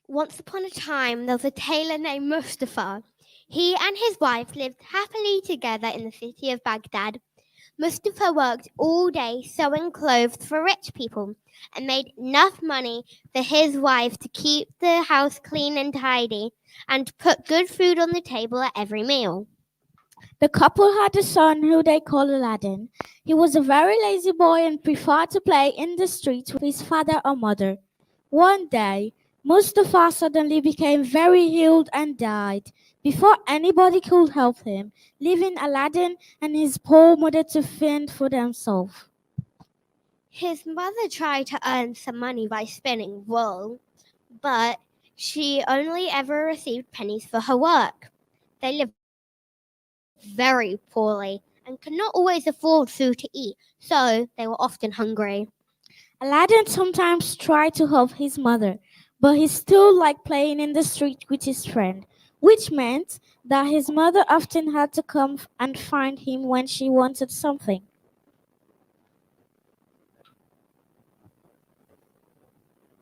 Once upon a time, there was a tailor named Mustafa. He and his wife lived happily together in the city of Baghdad. Mustafa worked all day sewing clothes for rich people and made enough money for his wife to keep the house clean and tidy and put good food on the table at every meal. The couple had a son who they called Aladdin. He was a very lazy boy and preferred to play in the streets with his father or mother. One day, Mustafa suddenly became very ill and died before anybody could help him, leaving Aladdin and his poor mother to fend for themselves. His mother tried to earn some money by spinning wool, but she only ever received pennies for her work. They lived very poorly and could not always afford food to eat, so they were often hungry. Aladdin sometimes tried to help his mother, but he still liked playing in the street with his friend, which meant that his mother often had to come and find him when she wanted something.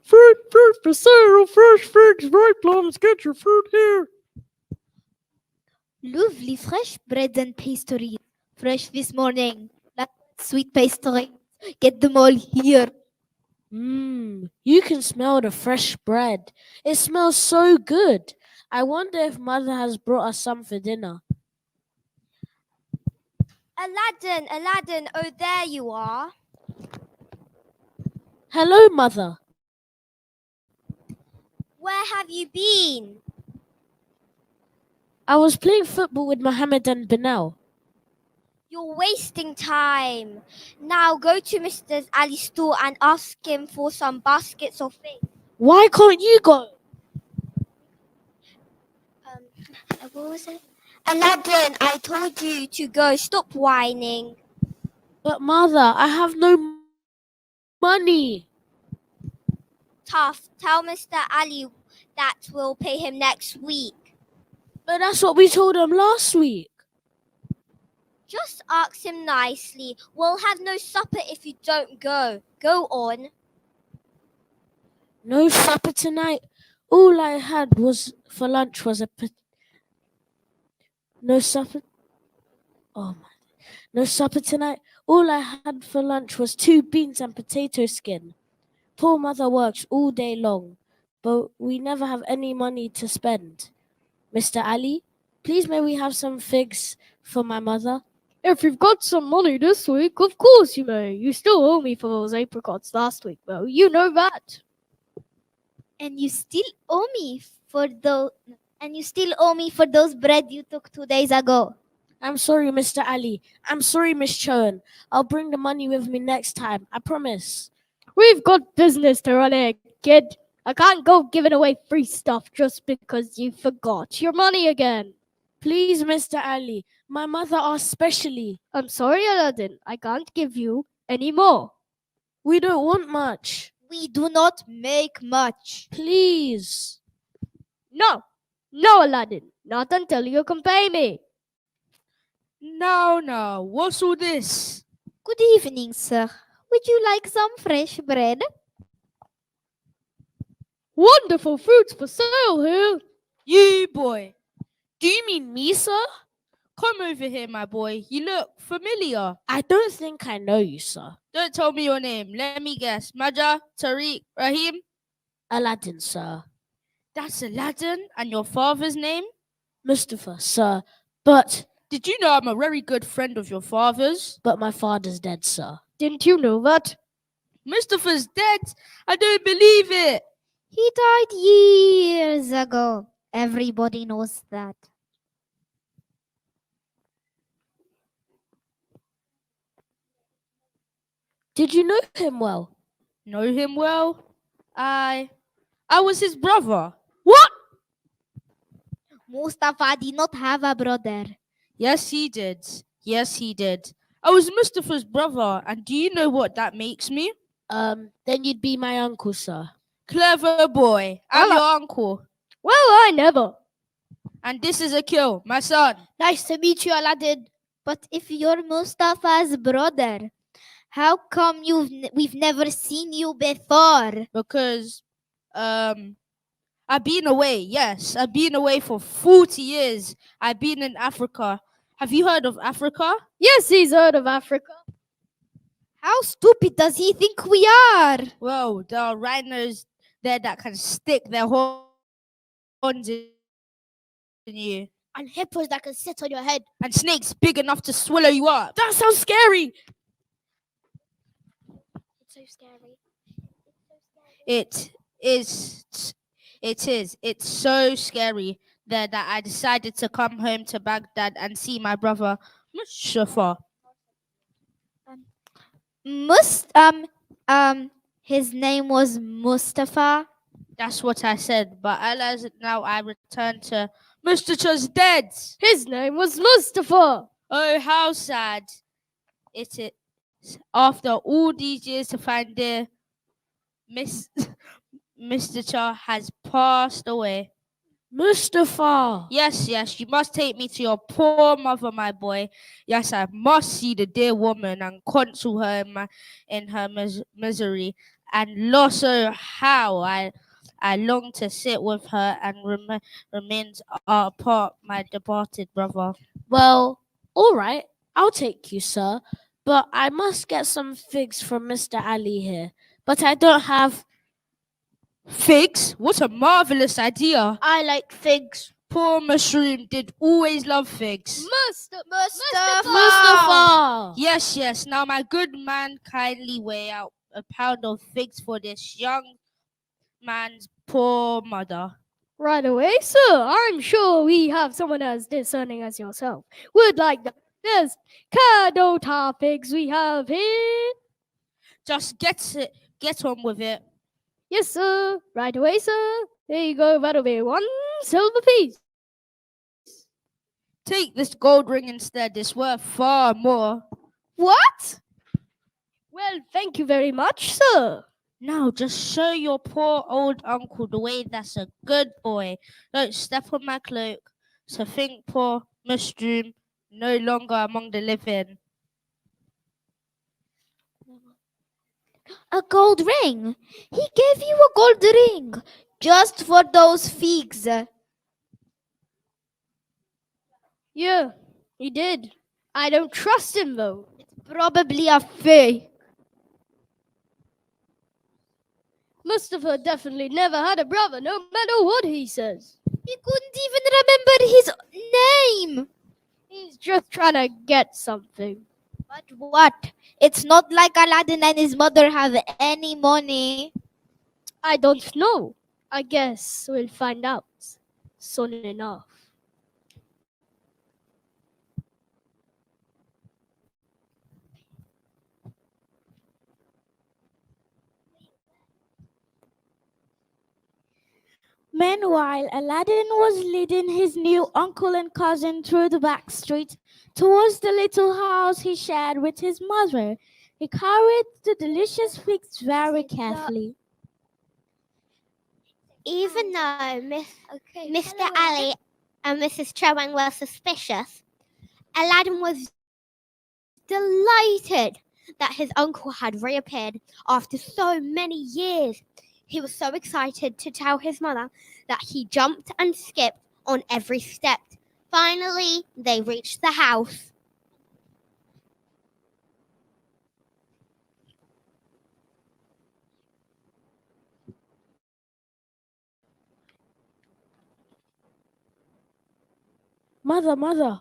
Fruit for sale, fresh figs, ripe plums, get your fruit here. Lovely fresh bread and pastry. Fresh this morning. That sweet pastry. Get them all here. You can smell the fresh bread. It smells so good. I wonder if Mother has brought us some for dinner. Aladdin, Aladdin, oh, there you are. Hello, Mother. Where have you been? I was playing football with Mohammed and Benel. You're wasting time. Now go to Mr. Ali's store and ask him for some baskets of figs. Why can't you go? What was it? Aladdin, I told you to go. Stop whining. But Mother, I have no money. Tough. Tell Mr. Ali that we'll pay him next week. But that's what we told him last week. Just ask him nicely. We'll have no supper if you don't go. Go on. No supper tonight. All I had was for lunch was no supper. Oh my! No supper tonight. All I had for lunch was 2 beans and potato skin. Poor Mother works all day long, but we never have any money to spend. Mr. Ali, please may we have some figs for my mother? If you've got some money this week, of course you may. You still owe me for those apricots last week, though. You know that. And you still owe me for those bread you took 2 days ago. I'm sorry, Mr. Ali. I'm sorry, Miss Chowan. I'll bring the money with me next time. I promise. We've got business to run here, kid. I can't go giving away free stuff just because you forgot your money again. Please, Mr. Ali. My mother asked specially. I'm sorry, Aladdin. I can't give you any more. We don't want much. We do not make much. Please. No, Aladdin. Not until you can pay me. Now, what's all this? Good evening, sir. Would you like some fresh bread? Wonderful fruits for sale here. You boy, Do you mean me, sir? come over here, my boy. You look familiar. I don't think I know you, sir. Don't tell me your name. Let me guess. Maja, Tariq, Rahim? Aladdin, sir. That's Aladdin, and your father's name? Mustafa, sir. But Did you know I'm a very good friend of your father's? my father's dead, sir. Didn't you know that? Mustafa's dead. I don't believe it. He died years ago. Everybody knows that. Did you know him well? Know him well? I was his brother. What? Mustafa did not have a brother. Yes, he did. Yes, he did. I was Mustafa's brother, and do you know what that makes me? Then you'd be my uncle, sir. Clever boy. I'm Well, your uncle. Well, I never. And this is Akil, my son. Nice to meet you, Aladdin. But if you're Mustafa's brother, how come we've never seen you before? Because I've been away, yes. I've been away for 40 years. I've been in Africa. Have you heard of Africa? Yes, he's heard of Africa. How stupid does he think we are? Well, there are rhinos there that can stick their horns in you. And hippos that can sit on your head. And snakes big enough to swallow you up. That sounds scary. It's so scary. It is. It's so scary that I decided to come home to Baghdad and see my brother Mustafa. His name was Mustafa. That's what I said. But alas, now I return to Mustafa's dead. His name was Mustafa. Oh, how sad it is after all these years to find dear Mr. Cha has passed away. Mustafa. Yes, you must take me to your poor mother, my boy. Yes, I must see the dear woman and console her in her misery. And also how I long to sit with her and remains apart my departed brother. Well, all right. I'll take you, sir. But I must get some figs from Mr. Ali here. But I don't have... Figs? What a marvelous idea. I like figs. Poor Mushroom did always love figs. Mustafa! Yes. Now, my good man, kindly weigh out a pound of figs for this young man's poor mother. Right away, sir. I'm sure we have someone as discerning as yourself. Would like the best candle topics we have here. Just get on with it. Yes, sir. Right away, sir. There you go. That'll be 1 silver piece. Take this gold ring instead. It's worth far more. What? Well, thank you very much, sir. Now, just show your poor old uncle the way that's a good boy. Don't step on my cloak. So think poor Mushroom no longer among the living. A gold ring. He gave you a gold ring just for those figs. Yeah, he did. I don't trust him, though. Probably a fake. Mustafa definitely never had a brother, no matter what he says. He couldn't even remember his name. He's just trying to get something. But what? It's not like Aladdin and his mother have any money. I don't know. I guess we'll find out soon enough. Meanwhile, Aladdin was leading his new uncle and cousin through the back street towards the little house he shared with his mother. He carried the delicious figs very carefully. Even though Mr. Ali and Mrs. Chowang were suspicious, Aladdin was delighted that his uncle had reappeared after so many years. He was so excited to tell his mother that he jumped and skipped on every step. Finally, they reached the house. Mother,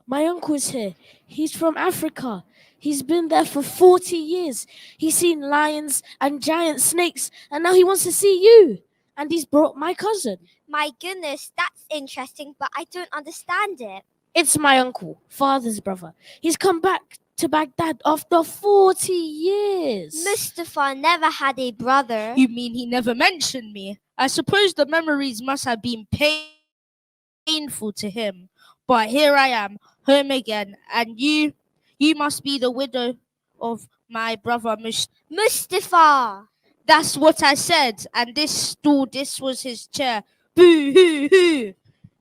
my uncle's here. He's from Africa. He's been there for 40 years. He's seen lions and giant snakes, and now he wants to see you. And he's brought my cousin. My goodness, that's interesting, but I don't understand it. It's my uncle, father's brother. He's come back to Baghdad after 40 years. Mustafa never had a brother. You mean he never mentioned me? I suppose the memories must have been painful to him. But here I am, home again, and you must be the widow of my brother Mustafa! That's what I said. And this stool, this was his chair. Boo hoo hoo!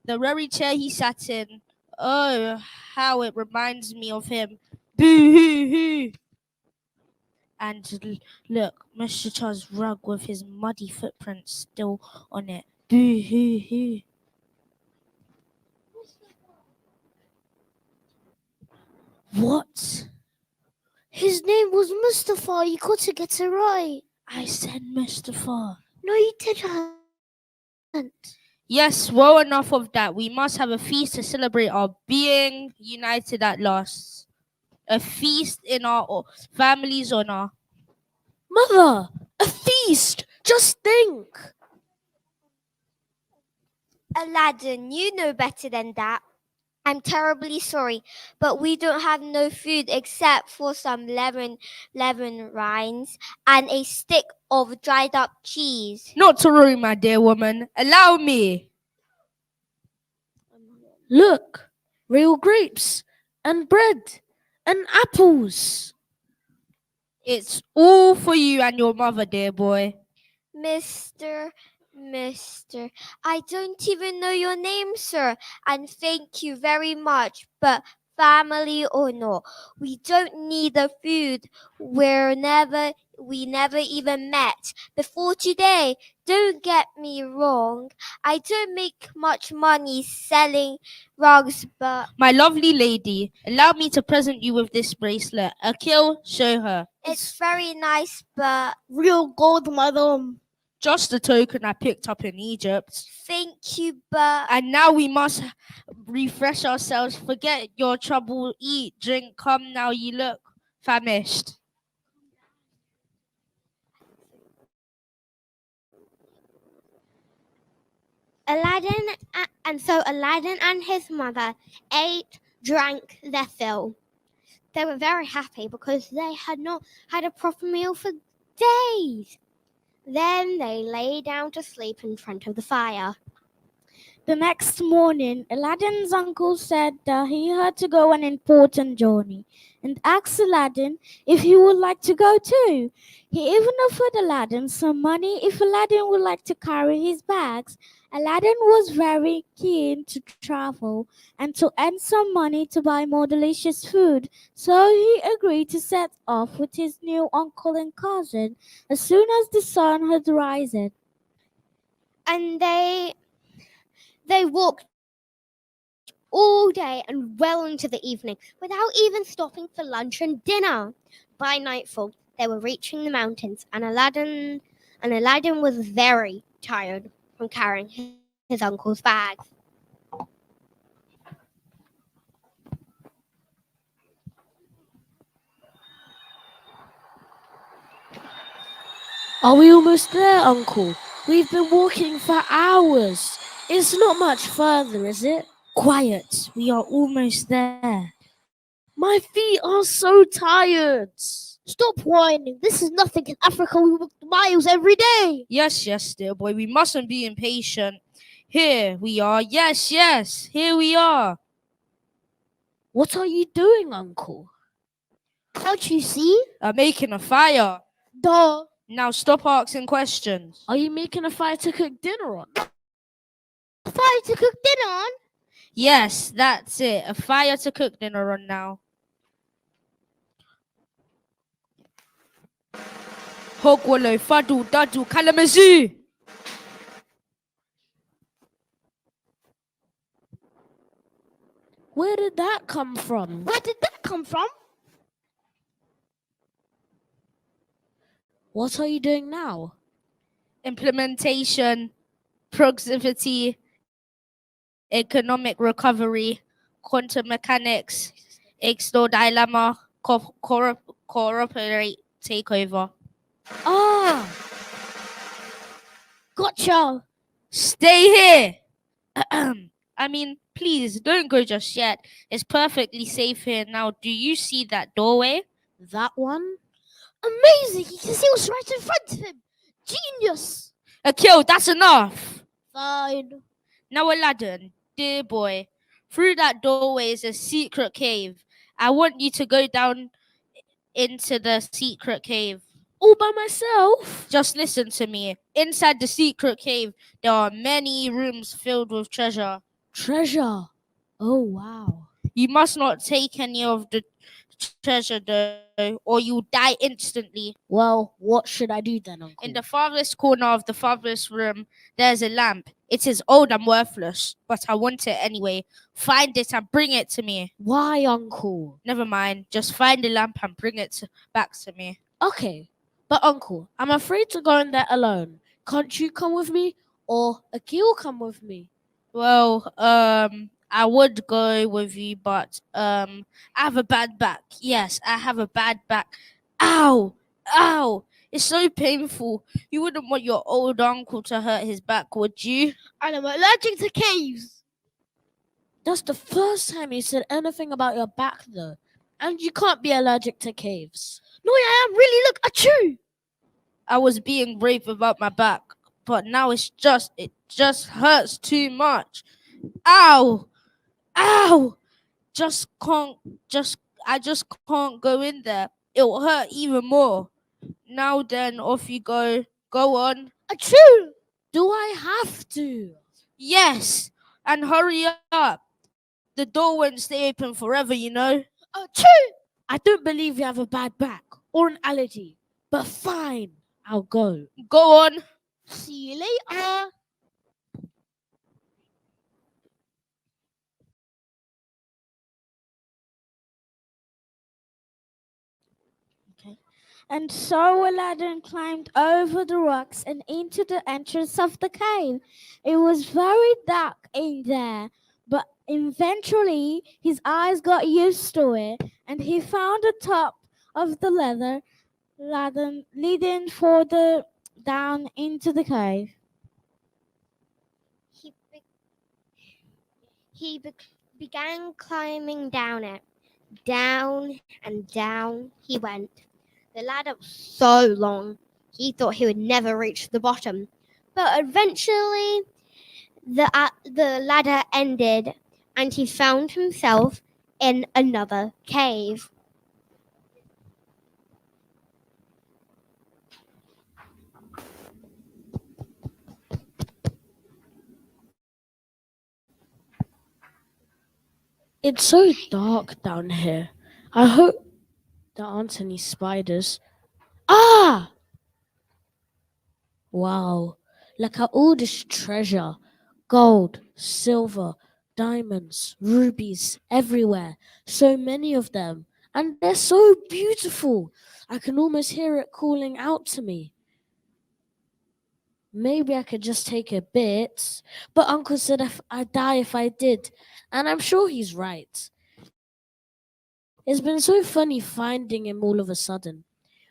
The very chair he sat in. Oh, how it reminds me of him. Boo hoo hoo! And look, Mr. Char's rug with his muddy footprints still on it. Boo hoo hoo. What? His name was Mustafa. You got to get it right. I said Mustafa. No, you didn't. Yes, well, enough of that. We must have a feast to celebrate our being united at last. A feast in our family's honor. Mother, a feast! Just think! Aladdin, you know better than that. I'm terribly sorry, but we don't have no food except for some lemon rinds and a stick of dried up cheese. Not to worry, my dear woman. Allow me. Look, real grapes, and bread, and apples. It's all for you and your mother, dear boy. Mister, I don't even know your name, sir, and thank you very much, but family or not, we don't need the food. We never even met before today. Don't get me wrong, I don't make much money selling rugs, but My lovely lady, allow me to present you with this bracelet. Akil, show her. it's very nice, but Real gold, mother. Just a token I picked up in Egypt. thank you, but And now we must refresh ourselves. Forget your trouble. Eat, drink. Come now, you look famished. Aladdin and his mother ate, drank their fill. They were very happy because they had not had a proper meal for days. Then they lay down to sleep in front of the fire. The next morning, Aladdin's uncle said that he had to go on an important journey and asked Aladdin if he would like to go too. He even offered Aladdin some money if Aladdin would like to carry his bags. Aladdin was very keen to travel and to earn some money to buy more delicious food, so he agreed to set off with his new uncle and cousin as soon as the sun had risen. And they walked all day and well into the evening without even stopping for lunch and dinner. By nightfall, they were reaching the mountains, and Aladdin was very tired from carrying his uncle's bags. Are we almost there, Uncle? We've been walking for hours. It's not much further, is it? Quiet. We are almost there. My feet are so tired. Stop whining. This is nothing. In Africa, we walk miles every day. Yes, dear boy. We mustn't be impatient. Here we are. Yes, here we are. What are you doing, Uncle? Can't you see? Making a fire. Duh. Now stop asking questions. Are you making a fire to cook dinner on? Fire to cook dinner on? Yes, that's it. A fire to cook dinner on now. Hogwalo, fadu, dadu, kalamazu. Where did that come from? Where did that come from? What are you doing now? Implementation, proximity, economic recovery, quantum mechanics, external dilemma, cooperate takeover. Ah. Gotcha. Stay here. I mean, please don't go just yet. It's perfectly safe here now. Do you see that doorway? That one? Amazing. He can see what's right in front of him. Genius. Akil, that's enough. Fine. Now, Aladdin, dear boy, through that doorway is a secret cave. I want you to go down into the secret cave. All by myself? Just listen to me. Inside the secret cave, there are many rooms filled with treasure. Treasure. Oh, wow. You must not take any of the treasure though, or you'll die instantly. Well, what should I do then, In Uncle? the farthest corner of the farthest room, there's a lamp. It is old and worthless, but I want it anyway. Find it and bring it to me. Why, Uncle? Never mind, just find the lamp and bring it back to me. Okay, but Uncle, I'm afraid to go in there alone. Can't you come with me? Or Akil come with me? Well, I would go with you, but I have a bad back. Yes, I have a bad back. Ow! Ow! It's so painful. You wouldn't want your old uncle to hurt his back, would you? And I'm allergic to caves. That's the first time you said anything about your back, though. And you can't be allergic to caves. No, I am really. Look, achoo! I was being brave about my back, but now it just hurts too much. Ow! Ow! I just can't go in there. It'll hurt even more. Now then, off you go. Go on. Achoo! Do I have to? Yes, and hurry up. The door won't stay open forever, you know. Achoo! I don't believe you have a bad back or an allergy. But fine, I'll go. Go on. See you later. And so Aladdin climbed over the rocks and into the entrance of the cave. It was very dark in there, but eventually his eyes got used to it, and he found the top of the ladder leading further down into the cave. He, be- began climbing down it. Down and down he went. The ladder was so long, he thought he would never reach the bottom. But eventually, the ladder ended, and he found himself in another cave. It's so dark down here. I hope there aren't any spiders. Ah! Wow, look at all this treasure. Gold, silver, diamonds, rubies, everywhere. So many of them. And they're so beautiful. I can almost hear it calling out to me. Maybe I could just take a bit. But Uncle said I'd die if I did. And I'm sure he's right. It's been so funny finding him all of a sudden.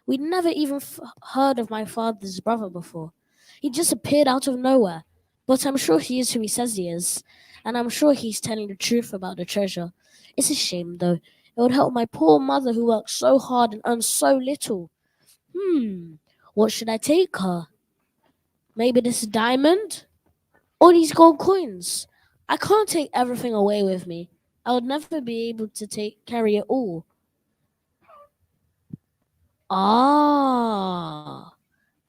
We'd never even heard of my father's brother before. He just appeared out of nowhere. But I'm sure he is who he says he is. And I'm sure he's telling the truth about the treasure. It's a shame, though. It would help my poor mother who works so hard and earns so little. What should I take her? Maybe this diamond? Or these gold coins? I can't take everything away with me. I would never be able to carry it all. Ah,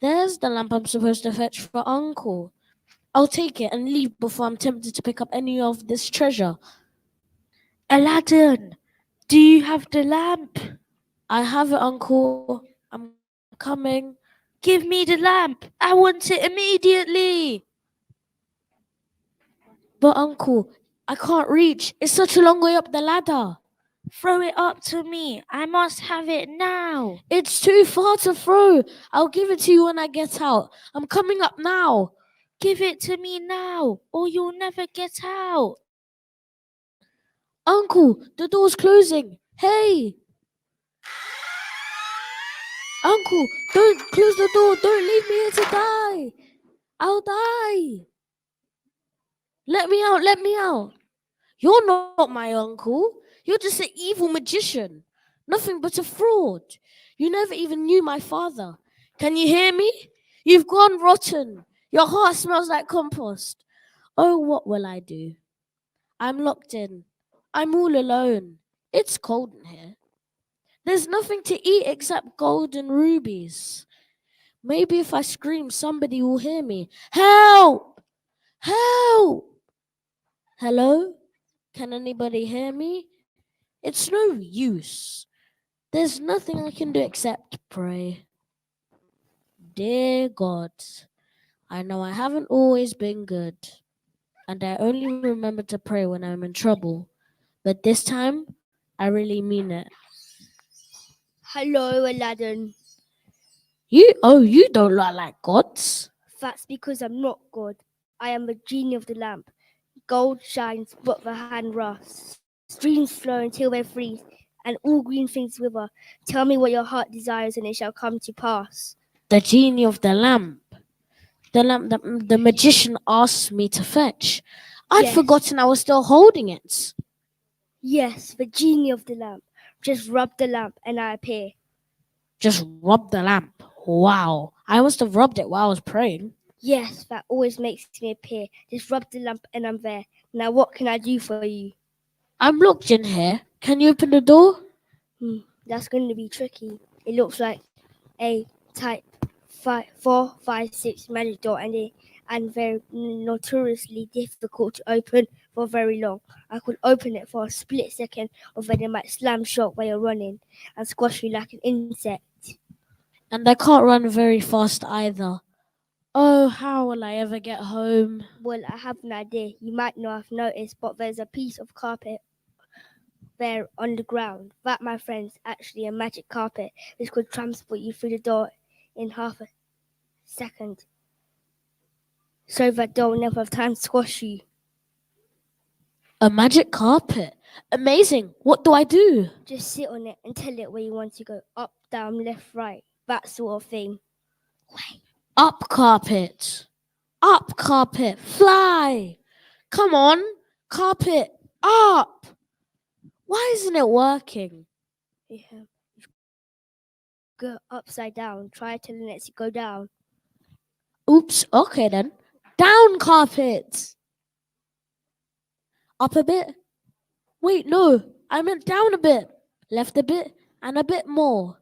there's the lamp I'm supposed to fetch for Uncle. I'll take it and leave before I'm tempted to pick up any of this treasure. Aladdin, do you have the lamp? I have it, Uncle. I'm coming. Give me the lamp. I want it immediately. But Uncle, I can't reach. It's such a long way up the ladder. Throw it up to me. I must have it now. It's too far to throw. I'll give it to you when I get out. I'm coming up now. Give it to me now, or you'll never get out. Uncle, the door's closing. Hey! Uncle, don't close the door. Don't leave me here to die. I'll die. Let me out. Let me out. You're not my uncle. You're just an evil magician. Nothing but a fraud. You never even knew my father. Can you hear me? You've gone rotten. Your heart smells like compost. Oh, what will I do? I'm locked in. I'm all alone. It's cold in here. There's nothing to eat except gold and rubies. Maybe if I scream, somebody will hear me. Help! Help! Hello? Can anybody hear me? It's no use. There's nothing I can do except pray. Dear God, I know I haven't always been good, and I only remember to pray when I'm in trouble. But this time, I really mean it. Hello, Aladdin. You don't look like gods. That's because I'm not God. I am the genie of the lamp. Gold shines, but the hand rusts. Streams flow until they freeze, and all green things wither. Tell me what your heart desires, and it shall come to pass. The genie of the lamp. The lamp that the magician asked me to fetch. I'd Yes. forgotten I was still holding it. Yes, the genie of the lamp. Just rub the lamp, and I appear. Just rub the lamp. Wow. I must have rubbed it while I was praying. Yes, that always makes me appear. Just rub the lamp, and I'm there. Now, what can I do for you? I'm locked in here. Can you open the door? That's going to be tricky. It looks like a type 456 magic door, and very notoriously difficult to open for very long. I could open it for a split second, or then it might slam shut while you're running and squash you like an insect. And I can't run very fast either. Oh, how will I ever get home? Well, I have an idea. You might not have noticed, but there's a piece of carpet there on the ground. That, my friends, actually a magic carpet. This could transport you through the door in half a second, so that door will never have time to squash you. A magic carpet. Amazing. What do I do? Just sit on it and tell it where you want to go. Up, down, left, right. That sort of thing. Up carpet. Up carpet. Fly. Come on. Carpet. Up. Why isn't it working? Yeah. Go upside down. Try telling it to go down. Oops. Okay then. Down carpet. Up a bit. Wait, no. I meant down a bit. Left a bit. And a bit more.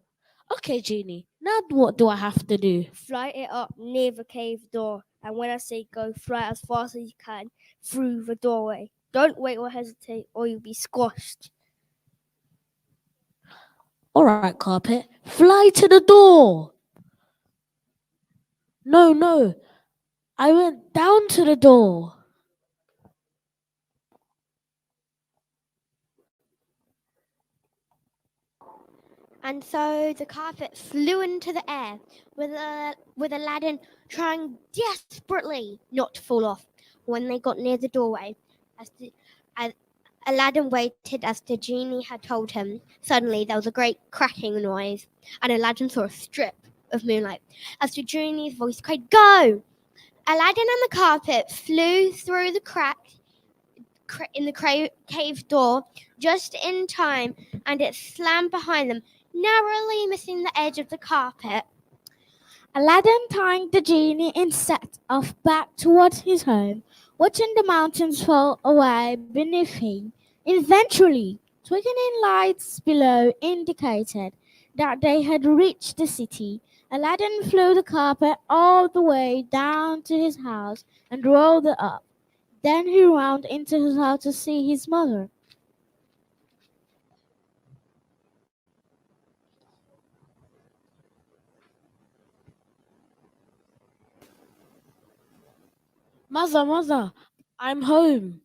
Okay, Genie. Now what do I have to do? Fly it up near the cave door. And when I say go, fly as fast as you can through the doorway. Don't wait or hesitate, or you'll be squashed. All right, carpet. Fly to the door. No. I went down to the door. And so the carpet flew into the air, with Aladdin trying desperately not to fall off. When they got near the doorway, as Aladdin waited as the genie had told him. Suddenly there was a great cracking noise, and Aladdin saw a strip of moonlight. As the genie's voice cried, "Go!" Aladdin and the carpet flew through the crack in the cave door just in time, and it slammed behind them, narrowly missing the edge of the carpet. Aladdin thanked the genie and set off back towards his home, watching the mountains fall away beneath him. Eventually, twinkling lights below indicated that they had reached the city. Aladdin flew the carpet all the way down to his house and rolled it up. Then he ran into his house to see his mother. Mother, I'm home.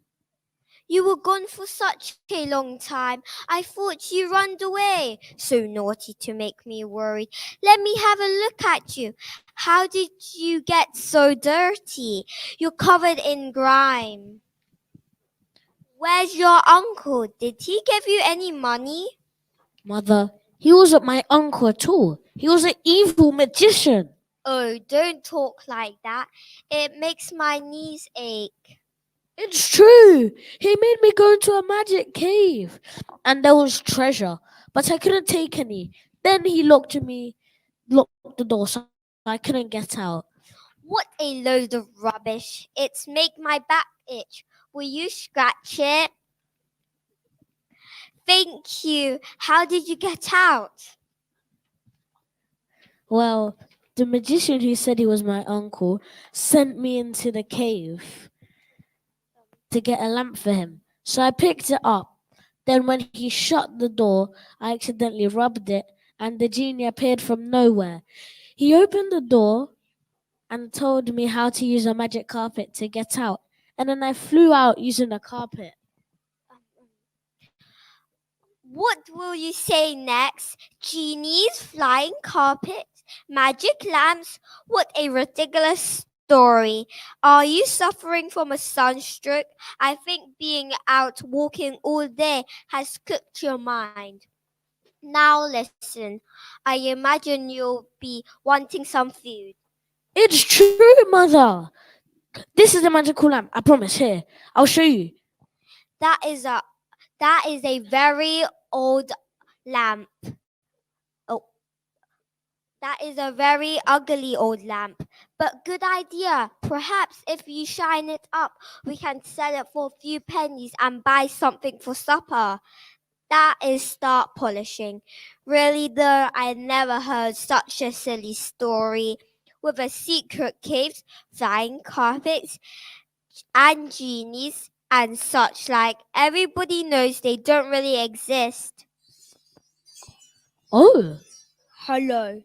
You were gone for such a long time. I thought you run away. So naughty to make me worried. Let me have a look at you. How did you get so dirty? You're covered in grime. Where's your uncle? Did he give you any money? Mother, he wasn't my uncle at all. He was an evil magician. Oh, don't talk like that. It makes my knees ache. It's true. He made me go into a magic cave. And there was treasure, but I couldn't take any. Then he locked the door so I couldn't get out. What a load of rubbish. It's make my back itch. Will you scratch it? Thank you. How did you get out? Well, the magician who said he was my uncle sent me into the cave to get a lamp for him. So I picked it up. Then when he shut the door, I accidentally rubbed it and the genie appeared from nowhere. He opened the door and told me how to use a magic carpet to get out. And then I flew out using a carpet. What will you say next? Genies, flying carpets, magic lamps? What a ridiculous story. Are you suffering from a sunstroke? I think being out walking all day has cooked your mind. Now listen, I imagine you'll be wanting some food. It's true, Mother. This is the magical lamp. I promise. Here, I'll show you. That is a very old lamp. Oh, that is a very ugly old lamp. But good idea. Perhaps if you shine it up, we can sell it for a few pennies and buy something for supper. That is star polishing. Really though, I never heard such a silly story. With a secret caves, flying carpets, and genies and such like. Everybody knows they don't really exist. Oh, Hello,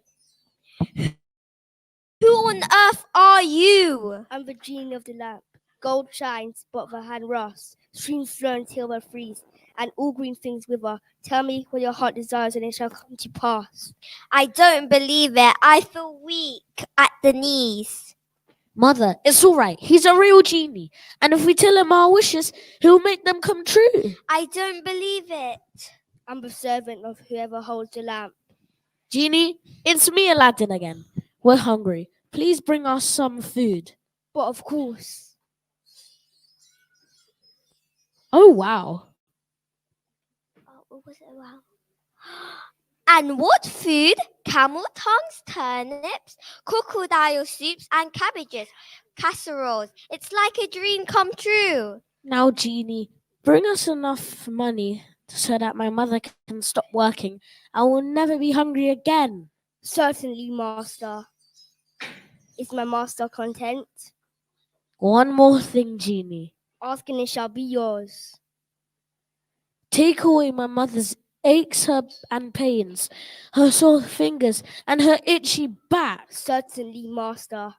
Who on earth are you? I'm the genie of the lamp. Gold shines, but the hand rusts. Streams flow until they freeze, and all green things wither. Tell me what your heart desires, and it shall come to pass. I don't believe it. I feel weak at the knees. Mother, it's all right. He's a real genie. And if we tell him our wishes, he'll make them come true. I don't believe it. I'm the servant of whoever holds the lamp. Genie, it's me, Aladdin again. We're hungry. Please bring us some food. But of course, Oh, wow. Oh, what was it? Wow. And what food? Camel tongues, turnips, crocodile soups, and cabbages, casseroles. It's like a dream come true. Now, Genie, bring us enough money so that my mother can stop working. I will never be hungry again. certainly, master. Is my master content? One more thing, Genie. Ask and it shall be yours. Take away my mother's aches and pains, her sore fingers, and her itchy back. Certainly, master.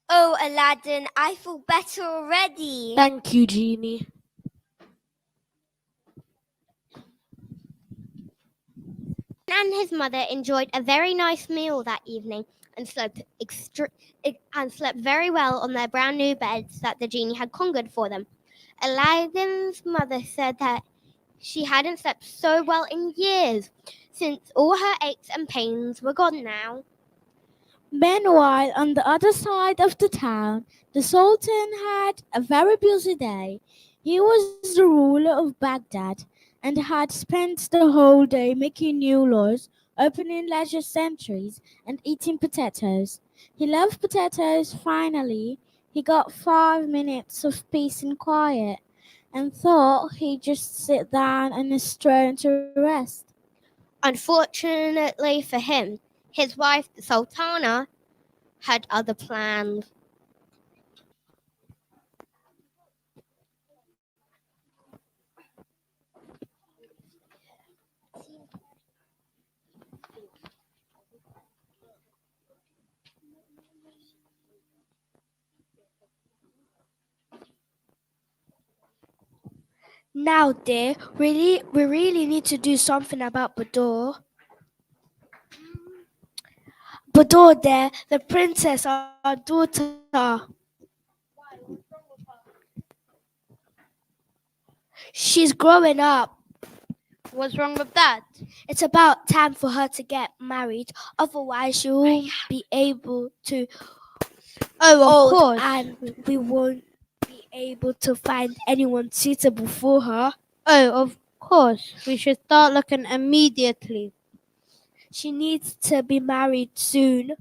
Oh, Aladdin, I feel better already. Thank you, Genie. And his mother enjoyed a very nice meal that evening and slept very well on their brand new beds that the genie had conjured for them. Aladdin's mother said that she hadn't slept so well in years, since all her aches and pains were gone now. Meanwhile, on the other side of the town, the Sultan had a very busy day. He was the ruler of Baghdad and had spent the whole day making new laws, opening leisure centuries, and eating potatoes. He loved potatoes. Finally, he got 5 minutes of peace and quiet and thought he'd just sit down on his throne to rest. Unfortunately for him, his wife, the Sultana, had other plans. Now, dear, we really need to do something about Bador. Bador, dear, the princess, our daughter. She's growing up. What's wrong with that? It's about time for her to get married. Otherwise, she won't be able to. Oh, of course. And we won't be able to find anyone suitable for her. Oh, of course. We should start looking immediately. She needs to be married soon.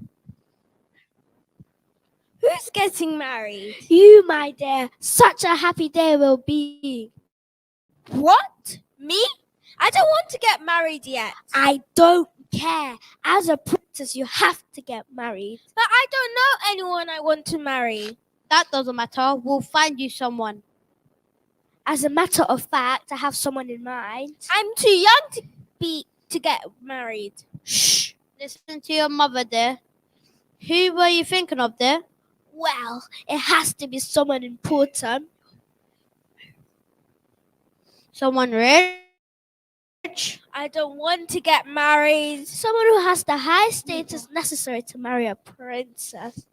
Who's getting married? You, my dear, such a happy day will be. What? Me? I don't want to get married yet. I don't care. As a princess, you have to get married. But I don't know anyone I want to marry. That doesn't matter. We'll find you someone. As a matter of fact, I have someone in mind. I'm too young to get married. Shh! Listen to your mother there. Who were you thinking of there? Well, it has to be someone important. Someone rich? I don't want to get married. Someone who has the high status necessary to marry a princess.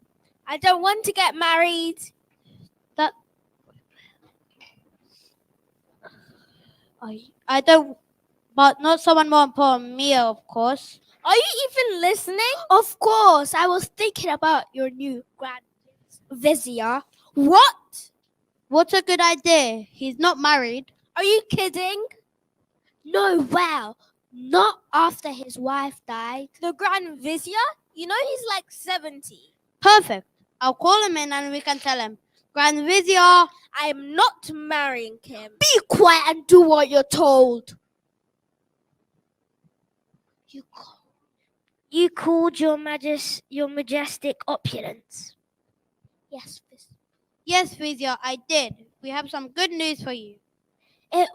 I don't want to get married. I don't, but not someone more important than me, of course. Are you even listening? Of course, I was thinking about your new grand vizier. What? What a good idea. He's not married. Are you kidding? No, well, not after his wife died. The Grand Vizier? You know he's like 70. Perfect. I'll call him in and we can tell him. Grand Vizier. I am not marrying him. Be quiet and do what you're told. You called your majestic opulence. Yes, Yes, Vizier, I did. We have some good news for you. it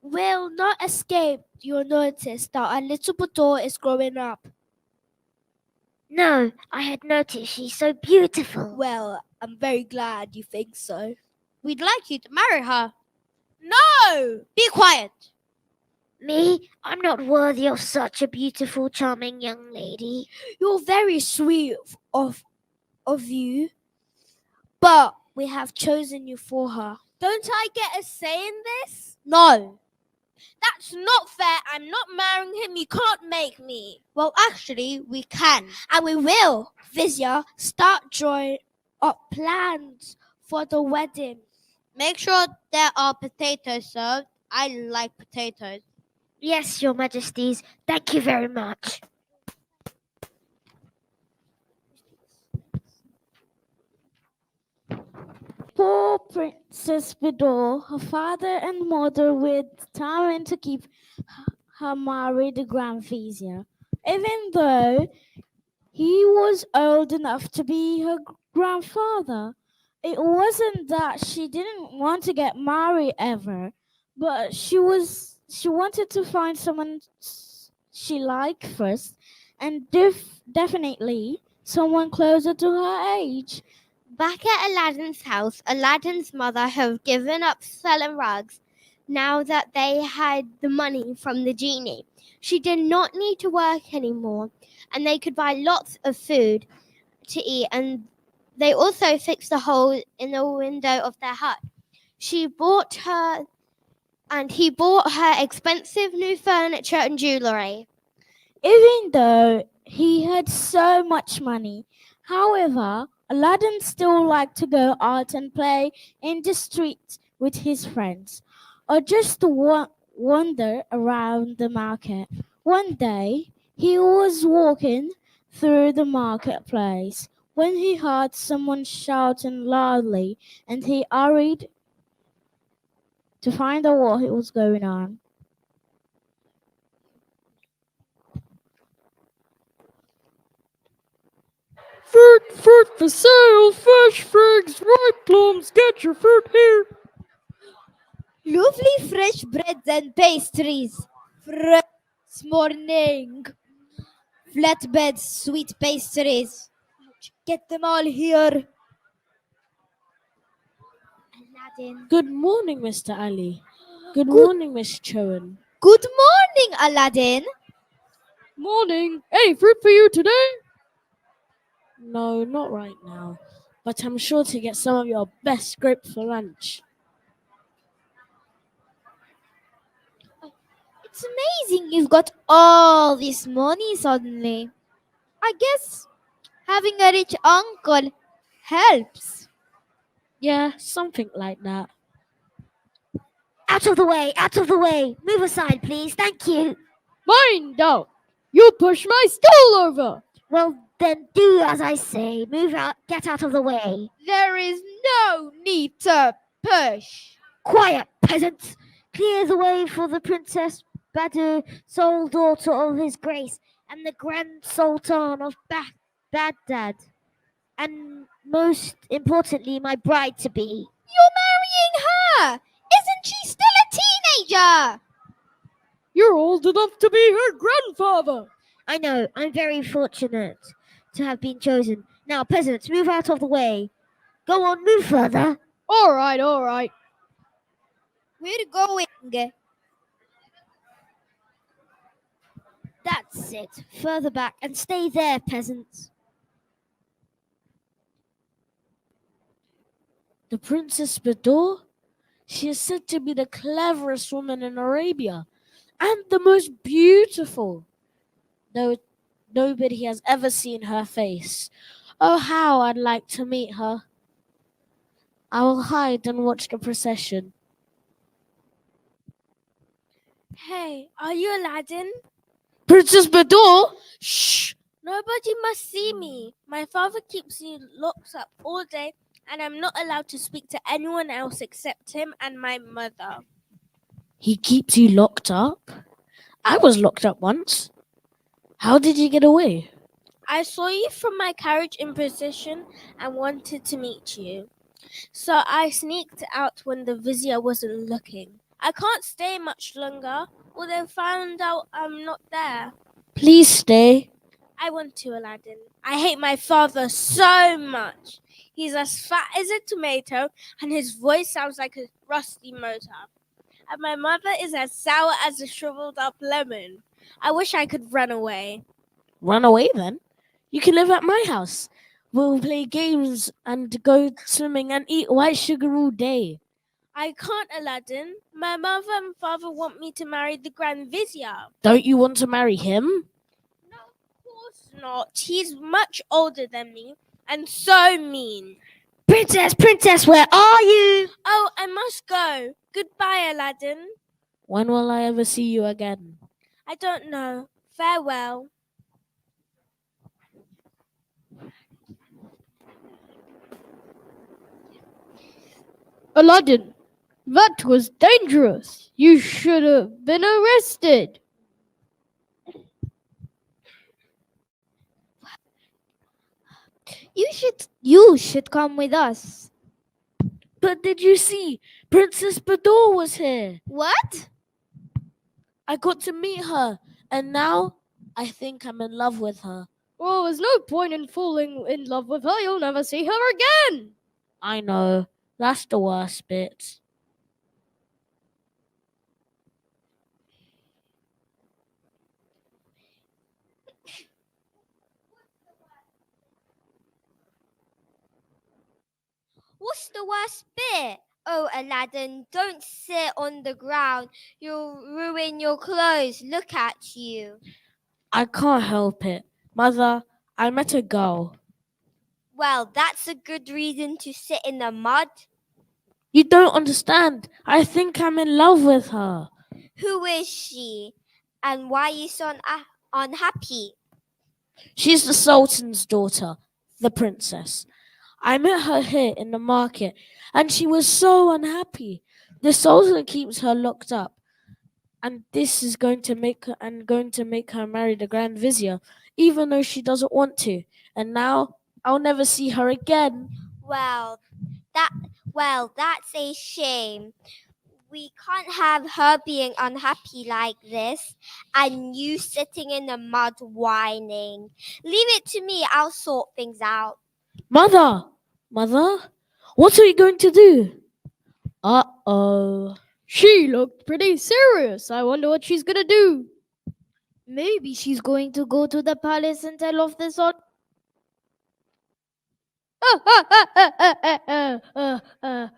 will not escape your notice that a little Budor is growing up. No, I had noticed she's so beautiful. Well, I'm very glad you think so. We'd like you to marry her. No! Be quiet. Me? I'm not worthy of such a beautiful, charming young lady. You're very sweet of you, but we have chosen you for her. Don't I get a say in this? No. That's not fair. I'm not marrying him. You can't make me. Well, actually, we can. And we will, Vizier, start drawing up plans for the wedding. Make sure there are potatoes served. I like potatoes. Yes, your majesties. Thank you very much. Poor Princess Vidor, her father and mother were determined to keep her marry the Grand Vizier, even though he was old enough to be her grandfather. It wasn't that she didn't want to get married ever, but she wanted to find someone she liked first, and definitely someone closer to her age. Back at Aladdin's house, Aladdin's mother had given up selling rugs now that they had the money from the genie. She did not need to work anymore, and they could buy lots of food to eat, and they also fixed a hole in the window of their hut. He bought her expensive new furniture and jewelry. Even though he had so much money, however, Aladdin still liked to go out and play in the streets with his friends, or just to wander around the market. One day, he was walking through the marketplace when he heard someone shouting loudly, and he hurried to find out what was going on. Fruit for sale, fresh figs, ripe plums, get your fruit here. Lovely fresh breads and pastries. This morning. Flatbed sweet pastries. Get them all here. Aladdin. Good morning, Mr. Ali. Good morning, Miss Chowan. Good morning, Aladdin. Morning. Any fruit for you today? No, not right now. But I'm sure to get some of your best grapes for lunch. It's amazing you've got all this money suddenly. I guess having a rich uncle helps. Yeah, something like that. Out of the way, out of the way. Move aside, please. Thank you. Mind out. You push my stool over. Well, then do as I say. Move out, get out of the way. There is no need to push. Quiet, peasants. Clear the way for the Princess Badu, sole daughter of His Grace, and the Grand Sultan of Baghdad. And most importantly, my bride to be. You're marrying her. Isn't she still a teenager? You're old enough to be her grandfather. I know, I'm very fortunate to have been chosen. Now, peasants, move out of the way. Go on, move further. All right, all right. We're going. That's it. Further back and stay there, peasants. The Princess Bador? She is said to be the cleverest woman in Arabia and the most beautiful, though nobody has ever seen her face. Oh, how I'd like to meet her. I will hide and watch the procession. Hey, are you Aladdin? Princess Bador? Shh! Nobody must see me. My father keeps me locked up all day, and I'm not allowed to speak to anyone else except him and my mother. He keeps you locked up? I was locked up once. How did you get away? I saw you from my carriage in procession and wanted to meet you. So I sneaked out when the vizier wasn't looking. I can't stay much longer, or they'll find out I'm not there. Please stay. I want to, Aladdin. I hate my father so much. He's as fat as a tomato, and his voice sounds like a rusty motor. And my mother is as sour as a shriveled up lemon. I wish I could run away. Run away then. You can live at my house. We'll play games and go swimming and eat white sugar all day. I can't, Aladdin. My mother and father want me to marry the Grand Vizier. Don't you want to marry him? No, of course not. He's much older than me and so mean. Princess, where are you? Oh, I must go. Goodbye, Aladdin. When will I ever see you again? I don't know. Farewell. Aladdin, that was dangerous. You should have been arrested. You should come with us. But did you see? Princess Bador was here. What? I got to meet her, and now I think I'm in love with her. Well, there's no point in falling in love with her. You'll never see her again. I know. That's the worst bit. What's the worst bit? Oh, Aladdin, don't sit on the ground. You'll ruin your clothes. Look at you. I can't help it. Mother, I met a girl. Well, that's a good reason to sit in the mud. You don't understand. I think I'm in love with her. Who is she? And why are you so unhappy? She's the Sultan's daughter, the princess. I met her here in the market, and she was so unhappy. The Sultan keeps her locked up, and this is going to make her marry the Grand Vizier, even though she doesn't want to. And now I'll never see her again. Well, that's a shame. We can't have her being unhappy like this and you sitting in the mud whining. Leave it to me. I'll sort things out. Mother, what are you going to do? Uh-oh. She looked pretty serious. I wonder what she's gonna do. Maybe she's going to go to the palace and tell off the Sultan.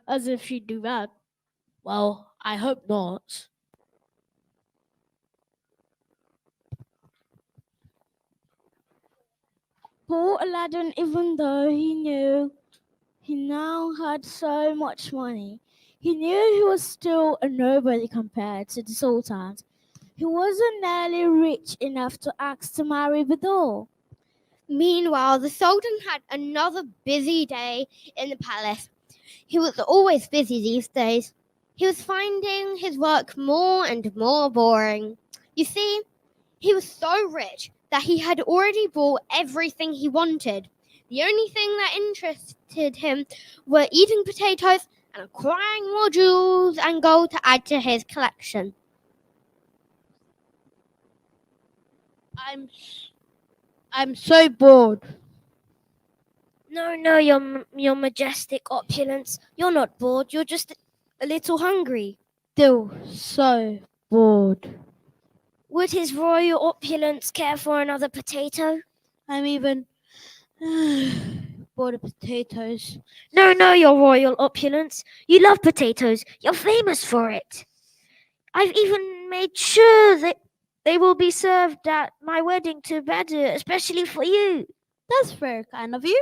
As if she'd do that. Well, I hope not. Poor Aladdin, even though he knew he now had so much money, he knew he was still a nobody compared to the sultans. He wasn't nearly rich enough to ask to marry Bador. Meanwhile, the Sultan had another busy day in the palace. He was always busy these days. He was finding his work more and more boring. You see, he was so rich that he had already bought everything he wanted. The only thing that interested him were eating potatoes and acquiring more jewels and gold to add to his collection. I'm so bored. No, your majestic opulence. You're not bored. You're just a little hungry. Still so bored. Would his royal opulence care for another potato? I'm even bored of potatoes. No, your royal opulence. You love potatoes. You're famous for it. I've even made sure that they will be served at my wedding to Badr, especially for you. That's very kind of you.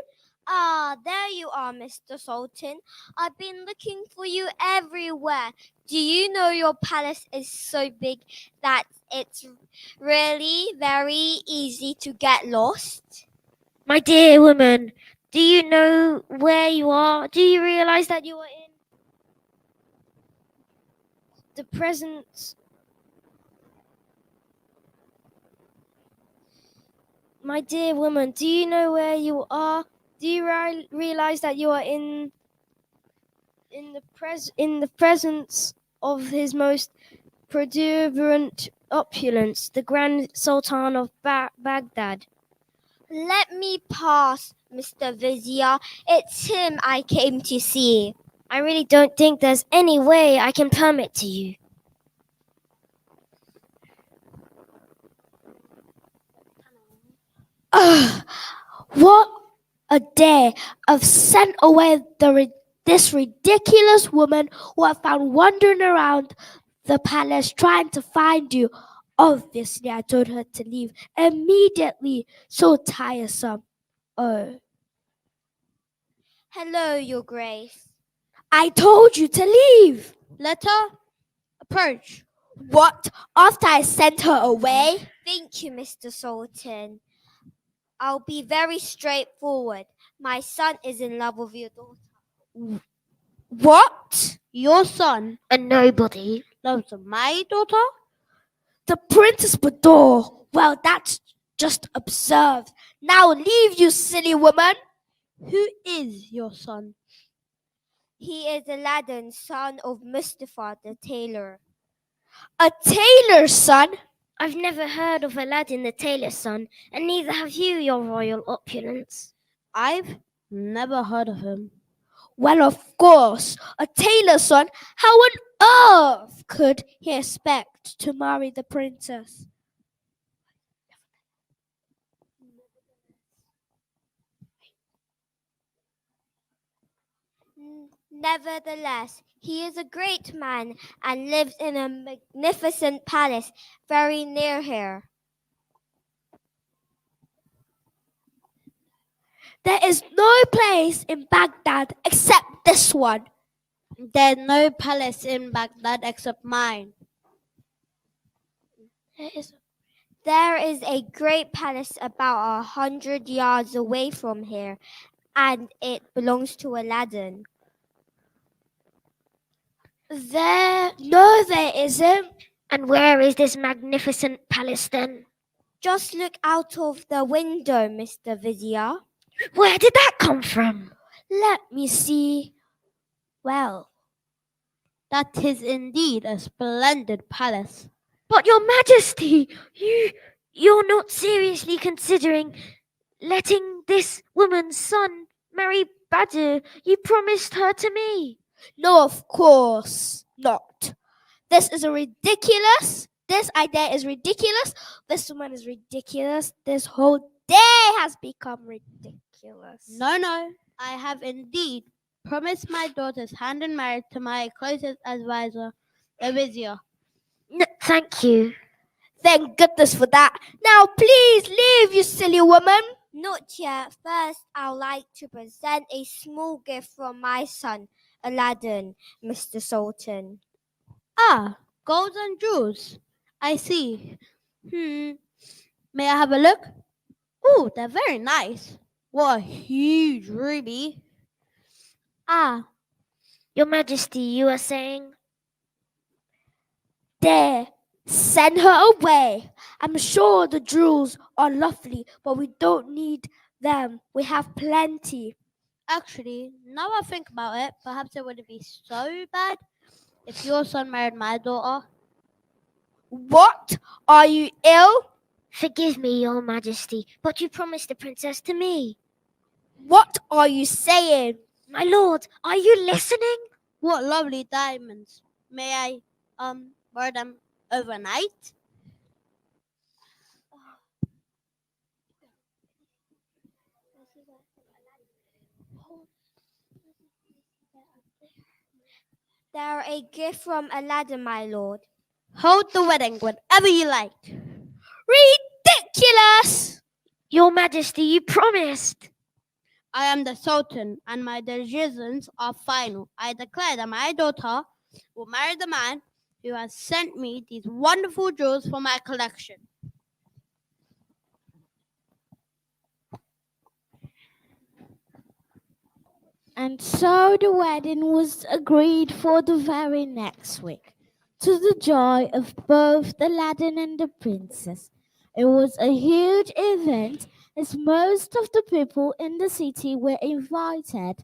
Ah, there you are, Mr. Sultan. I've been looking for you everywhere. Do you know your palace is so big that it's really very easy to get lost? My dear woman, do you know where you are? Do you realize that you are in the presence? My dear woman, do you know where you are? Do you realize that you are in the presence of his most prodigious opulence, the Grand Sultan of Baghdad? Let me pass, Mr. Vizier. It's him I came to see. I really don't think there's any way I can permit to you. What a day! I've sent away this ridiculous woman who I found wandering around the palace trying to find you. Obviously, I told her to leave immediately. So tiresome. Oh, Hello, Your Grace. I told you to leave. Let her approach. What? After I sent her away? Thank you, Mr. Sultan. I'll be very straightforward. My son is in love with your daughter. What? Your son A nobody. loves my daughter? The Princess Bador. Well, that's just absurd. Now leave, you silly woman. Who is your son? He is Aladdin, son of Mustafa the tailor. A tailor's son? I've never heard of Aladdin the tailor's son, and neither have you, your royal opulence. I've never heard of him. Well, of course, a tailor's son. How on earth could he expect to marry the princess? Nevertheless, he is a great man and lives in a magnificent palace very near here. There is no place in Baghdad except this one. There's no palace in Baghdad except mine. There is a great palace about 100 yards away from here, and it belongs to Aladdin. No, there isn't. And where is this magnificent palace then? Just look out of the window, Mr. Vizier. Where did that come from? Let me see. Well, That is indeed a splendid palace. But your majesty, you're not seriously considering letting this woman's son marry Badr. You promised her to me. no, of course not. This idea is ridiculous. This woman is ridiculous. This whole day has become ridiculous. No, I have indeed promised my daughter's hand in marriage to my closest advisor, the vizier. No, thank you. Thank goodness for that. Now please leave, you silly woman. Not yet. First, I'd like to present a small gift from my son, Aladdin, Mr. Sultan. Ah, gold and jewels. I see. May I have a look? Oh, they're very nice. What a huge ruby. Ah, Your majesty, you are saying? there. Send her away. I'm sure the jewels are lovely, but we don't need them. We have plenty. Actually, now I think about it, perhaps it wouldn't be so bad if your son married my daughter. What? Are you ill? Forgive me, Your Majesty, but you promised the princess to me. What are you saying? My lord, are you listening? What lovely diamonds. May I, wear them overnight? They're a gift from Aladdin, my lord. Hold the wedding whenever you like. Ridiculous! Your Majesty, you promised. I am the Sultan, and my decisions are final. I declare that my daughter will marry the man who has sent me these wonderful jewels for my collection. And so the wedding was agreed for the very next week, to the joy of both Aladdin and the princess. It was a huge event, as most of the people in the city were invited.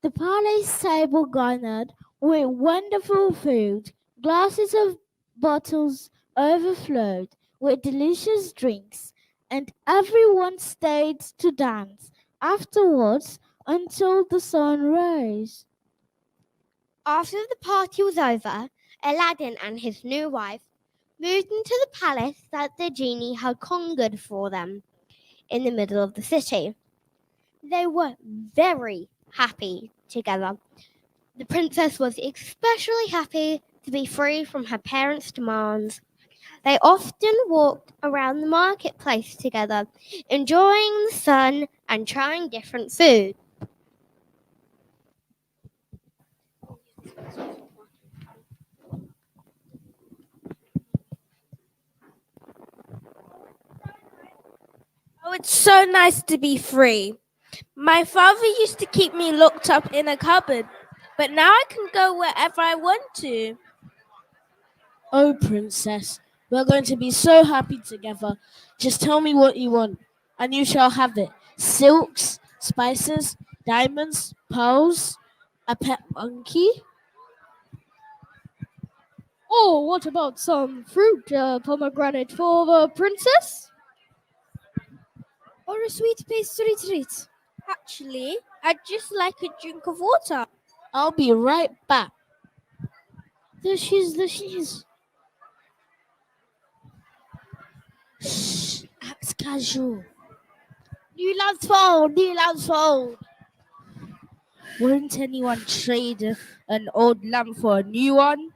The palace table garnered with wonderful food, glasses of bottles overflowed with delicious drinks, and everyone stayed to dance afterwards until the sun rose. After the party was over, Aladdin and his new wife moved into the palace that the genie had conquered for them in the middle of the city. They were very happy together. The princess was especially happy to be free from her parents' demands. They often walked around the marketplace together, enjoying the sun and trying different food. Oh, it's so nice to be free. My father used to keep me locked up in a cupboard, but now I can go wherever I want to. Oh, princess, we're going to be so happy together. Just tell me what you want, and you shall have it. Silks, spices, diamonds, pearls, a pet monkey. Oh, what about some fruit, pomegranate for the princess? Or a sweet pastry treat. Actually, I'd just like a drink of water. I'll be right back. There she is. Shh, act casual. New lamps fold. Won't anyone trade an old lamp for a new one?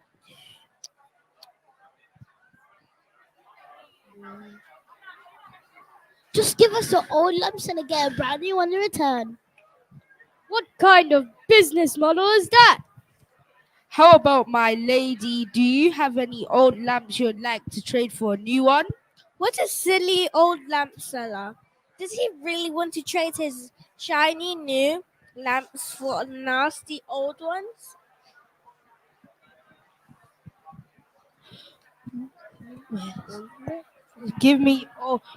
Just give us the old lamps and get a brand new one in return. What kind of business model is that? How about my lady? Do you have any old lamps you'd like to trade for a new one? What a silly old lamp seller. Does he really want to trade his shiny new lamps for nasty old ones? Give me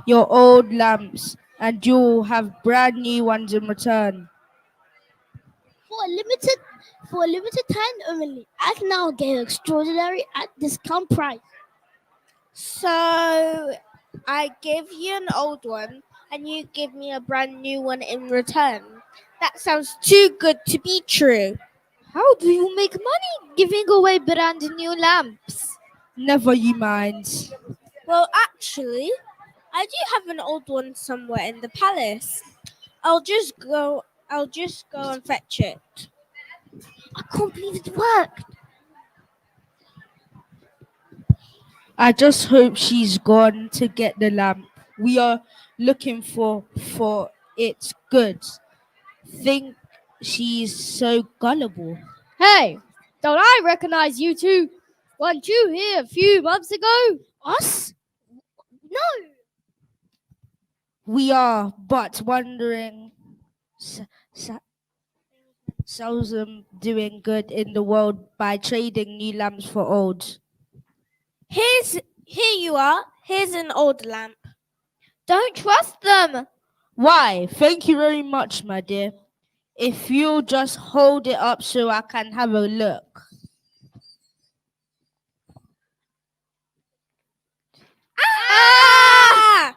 your old lamps and you'll have brand new ones in return. For a limited time only. I can now get extraordinary at discount price. So I give you an old one and you give me a brand new one in return. That sounds too good to be true. How do you make money giving away brand new lamps? Never you mind. Well, actually, I do have an old one somewhere in the palace. I'll just go and fetch it. I can't believe it worked. I just hope she's gone to get the lamp. We are looking for its goods. Think she's so gullible. Hey, don't I recognize you two? Weren't you here a few months ago? Us? We are but wondering. Seldom doing good in the world by trading new lamps for old. Here you are. Here's an old lamp. Don't trust them. Why? Thank you very much, my dear. If you'll just hold it up so I can have a look. Ah!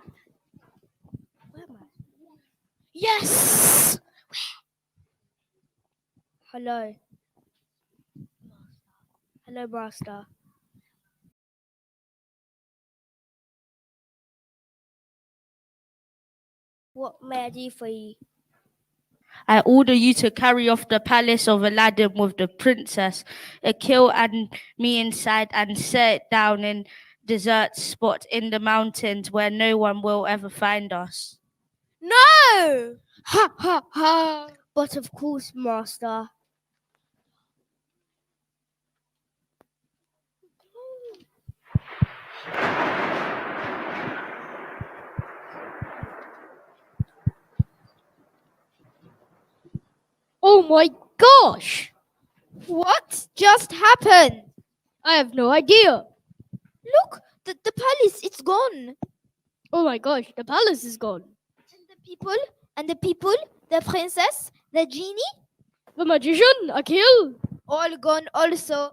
Yes! Hello. Hello, Master. What may I do for you? I order you to carry off the palace of Aladdin with the princess, kill and me inside, and set it down in desert spot in the mountains where no one will ever find us. No! Ha ha ha! But of course, Master. Oh my gosh! What just happened? I have no idea. Look, the palace, it's gone. Oh my gosh, the palace is gone. And the people, the princess, the genie, The magician, Akil. all gone also.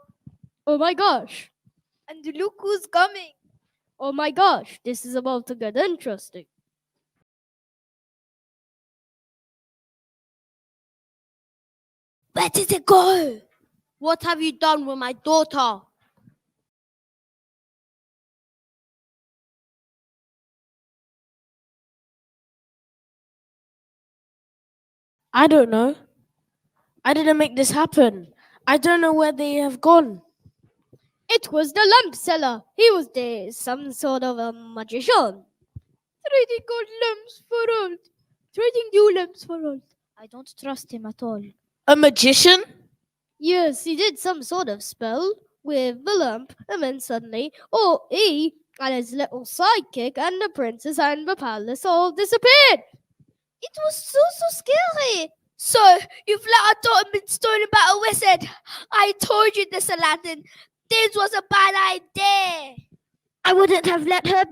Oh my gosh. And look who's coming. Oh my gosh, this is about to get interesting. Where did it go? What have you done with my daughter? I don't know. I didn't make this happen. I don't know where they have gone. It was the lamp seller. He was some sort of a magician. Trading gold lamps for gold. Trading new lamps for gold. I don't trust him at all. A magician? Yes, he did some sort of spell with the lamp, and then suddenly, he and his little sidekick and the princess and the palace all disappeared. It was so scary. So, you've let our daughter been stolen by a wizard. I told you this, Aladdin. This was a bad idea. I wouldn't have let her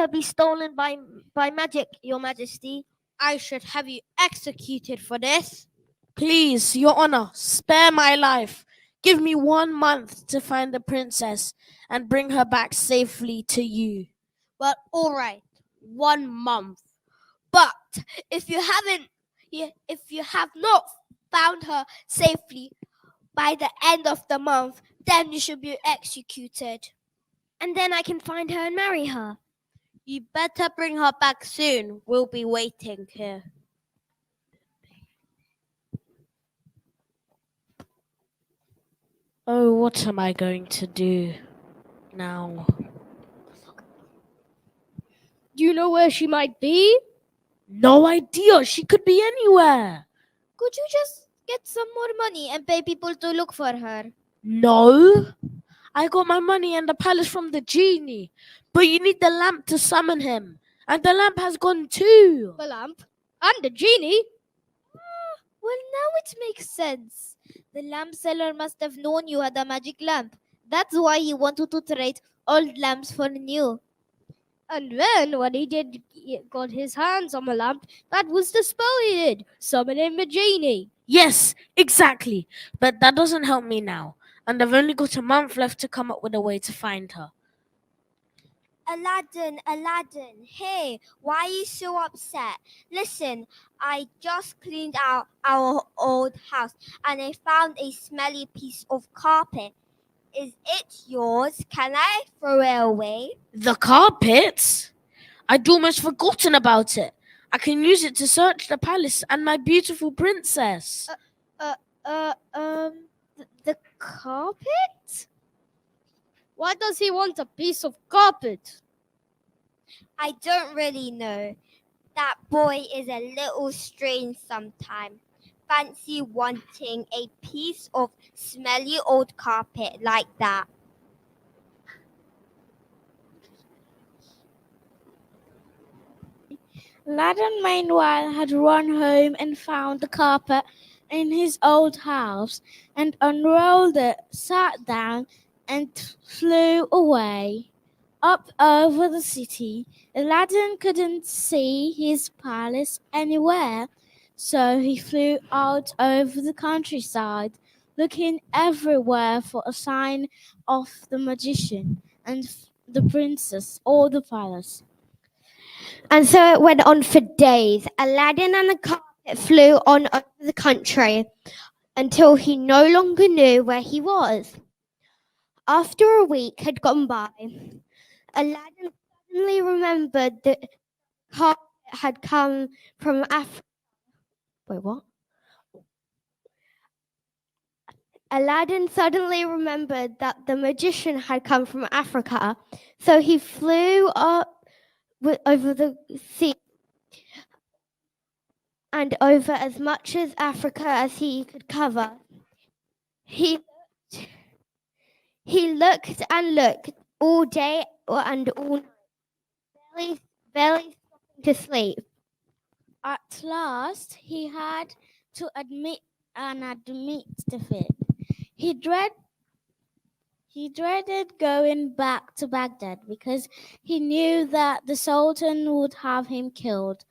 be stolen by magic, Your Majesty. I should have you executed for this. Please, Your Honor, spare my life. Give me 1 month to find the princess and bring her back safely to you. Well, all right, 1 month. But if you have not found her safely by the end of the month, then you should be executed. And then I can find her and marry her. You better bring her back soon. We'll be waiting here. Oh, what am I going to do now? Do you know where she might be? No idea. She could be anywhere. Could you just get some more money and pay people to look for her? No. I got my money and the palace from the genie. But you need the lamp to summon him. And the lamp has gone too. The lamp and the genie. Well, now it makes sense. The lamp seller must have known you had a magic lamp. That's why he wanted to trade old lamps for new. And then when he got his hands on the lamp, that was the spell he did, summoning the genie. Yes, exactly. But that doesn't help me now. And I've only got a month left to come up with a way to find her. Aladdin, hey, why are you so upset? Listen, I just cleaned out our old house and I found a smelly piece of carpet. Is it yours? Can I throw it away? The carpet? I'd almost forgotten about it. I can use it to search the palace and my beautiful princess. The carpet? Why does he want a piece of carpet? I don't really know. That boy is a little strange sometimes. Fancy wanting a piece of smelly old carpet like that. Aladdin, meanwhile, had run home and found the carpet in his old house and unrolled it, sat down, and flew away. Up over the city, Aladdin couldn't see his palace anywhere, So he flew out over the countryside, looking everywhere for a sign of the magician and the princess or the palace. And so it went on for days. Aladdin and the carpet flew on over the country until he no longer knew where he was. After a week had gone by, Aladdin suddenly remembered that carpet had come from Africa. Wait, what? Aladdin suddenly remembered that the magician had come from Africa, so he flew up over the sea and over as much as Africa as he could cover. He looked and looked all day and all night, barely stopping to sleep. At last, he had to admit defeat. He dreaded going back to Baghdad because he knew that the Sultan would have him killed.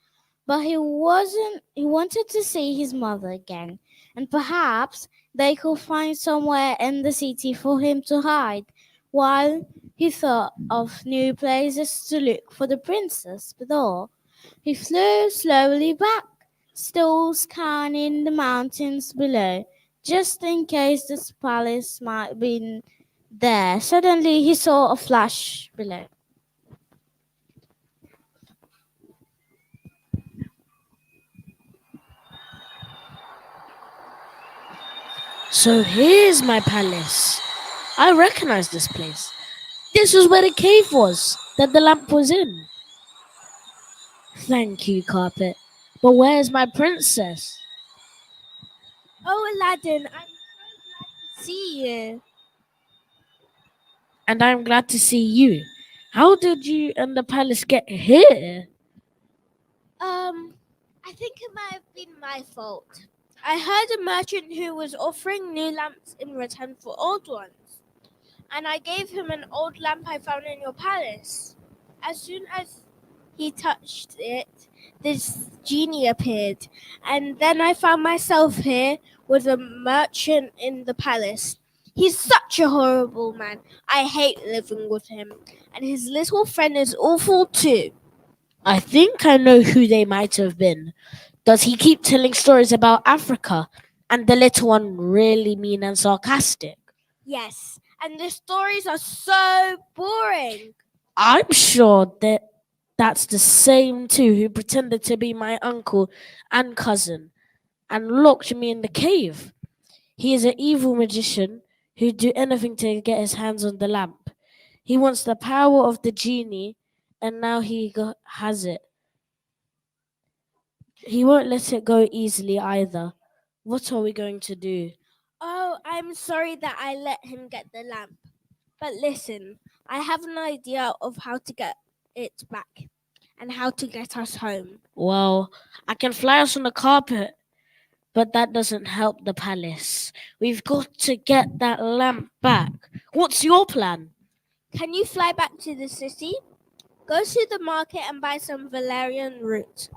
But he wanted to see his mother again, and perhaps they could find somewhere in the city for him to hide while he thought of new places to look for the princess. But he flew slowly back, still scanning the mountains below, just in case this palace might be there. Suddenly he saw a flash below. So here's my palace. I recognize this place. This was where the cave was that the lamp was in. Thank you, carpet. But where's my princess? Oh, Aladdin, I'm so glad to see you. And I'm glad to see you. How did you and the palace get here? I think it might have been my fault. I heard a merchant who was offering new lamps in return for old ones, and I gave him an old lamp I found in your palace. As soon as he touched it, this genie appeared, and then I found myself here with a merchant in the palace. He's such a horrible man. I hate living with him, and his little friend is awful too. I think I know who they might have been. Does he keep telling stories about Africa? And the little one really mean and sarcastic? Yes, and the stories are so boring. I'm sure that that's the same too who pretended to be my uncle and cousin and locked me in the cave. He is an evil magician who'd do anything to get his hands on the lamp. He wants the power of the genie, and now has it. He won't let it go easily either. What are we going to do? Oh, I'm sorry that I let him get the lamp. But listen, I have an idea of how to get it back and how to get us home. Well, I can fly us on the carpet, but that doesn't help the palace. We've got to get that lamp back. What's your plan? Can you fly back to the city? Go to the market and buy some valerian root.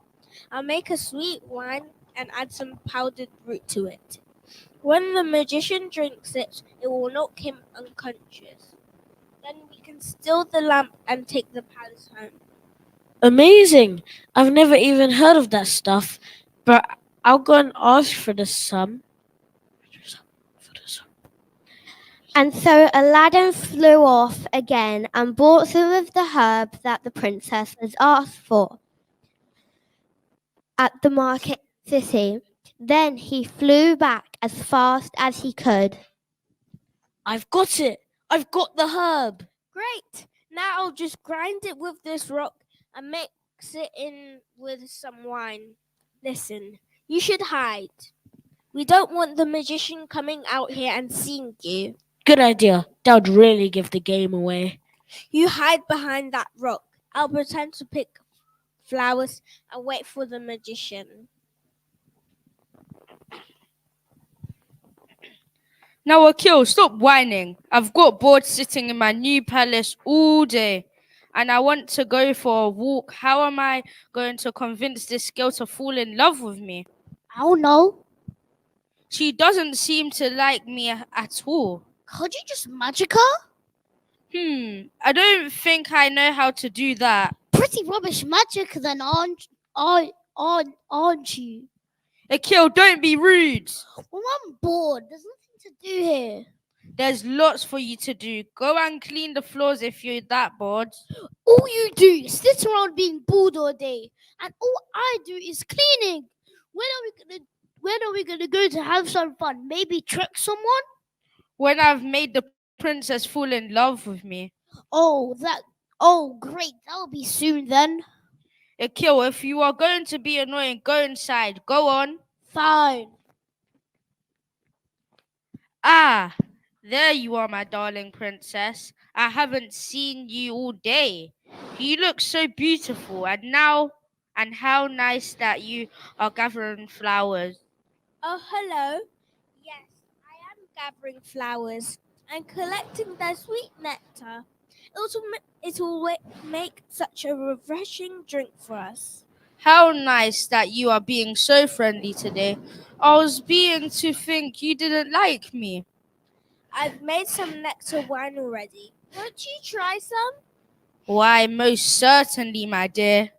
I'll make a sweet wine and add some powdered root to it. When the magician drinks it, it will knock him unconscious. Then we can steal the lamp and take the palace home. Amazing! I've never even heard of that stuff, but I'll go and ask for the sum. And so Aladdin flew off again and bought some of the herbs that the princess had asked for at the market city. Then he flew back as fast as he could. I've got it! I've got the herb! Great! Now I'll just grind it with this rock and mix it in with some wine. Listen, you should hide. We don't want the magician coming out here and seeing you. Good idea. That would really give the game away. You hide behind that rock. I'll pretend to pick flowers and wait for the magician. Now, Akil, stop whining. I've got bored sitting in my new palace all day, and I want to go for a walk. How am I going to convince this girl to fall in love with me? I don't know. She doesn't seem to like me at all. Could you just magic her? I don't think I know how to do that. Pretty rubbish magic then, aren't you? Akil, don't be rude. Well, I'm bored. There's nothing to do here. There's lots for you to do. Go and clean the floors if you're that bored. All you do is sit around being bored all day, and all I do is cleaning. When are we gonna go to have some fun? Maybe trick someone? When I've made the princess fall in love with me. Oh, great. That'll be soon then. Akil, if you are going to be annoying, go inside. Go on. Fine. Ah, there you are, my darling princess. I haven't seen you all day. You look so beautiful, and how nice that you are gathering flowers. Oh, hello. Yes, I am gathering flowers and collecting their sweet nectar. It will make such a refreshing drink for us. How nice that you are being so friendly today. I was beginning to think you didn't like me. I've made some nectar wine already. Won't you try some? Why, most certainly, my dear.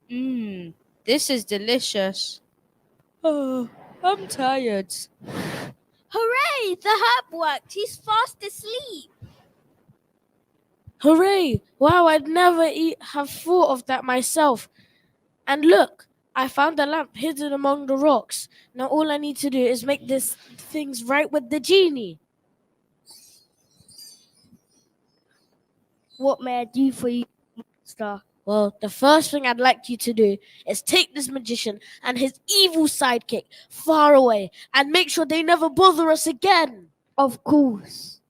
This is delicious. Oh, I'm tired. Hooray! The herb worked. He's fast asleep. Hooray! Wow, I'd never have thought of that myself. And look, I found a lamp hidden among the rocks. Now all I need to do is make this things right with the genie. What may I do for you, Star? Well, the first thing I'd like you to do is take this magician and his evil sidekick far away and make sure they never bother us again. Of course.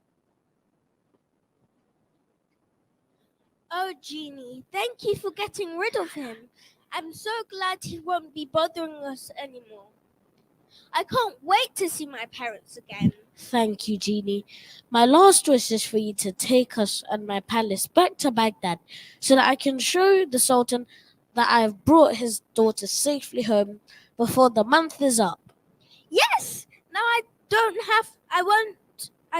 Oh, Genie, thank you for getting rid of him. I'm so glad he won't be bothering us anymore. I can't wait to see my parents again. Thank you, Genie. My last wish is for you to take us and my palace back to Baghdad so that I can show the Sultan that I have brought his daughter safely home before the month is up. Yes! Now I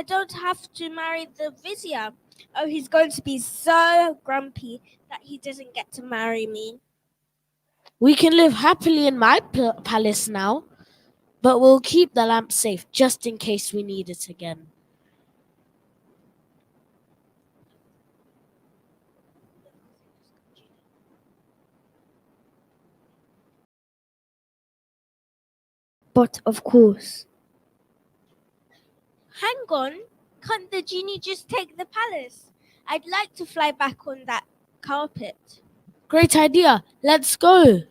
don't have to marry the vizier. Oh, he's going to be so grumpy that he doesn't get to marry me. We can live happily in my palace now, but we'll keep the lamp safe just in case we need it again. But of course. Hang on, can't the genie just take the palace? I'd like to fly back on that carpet. Great idea. Let's go.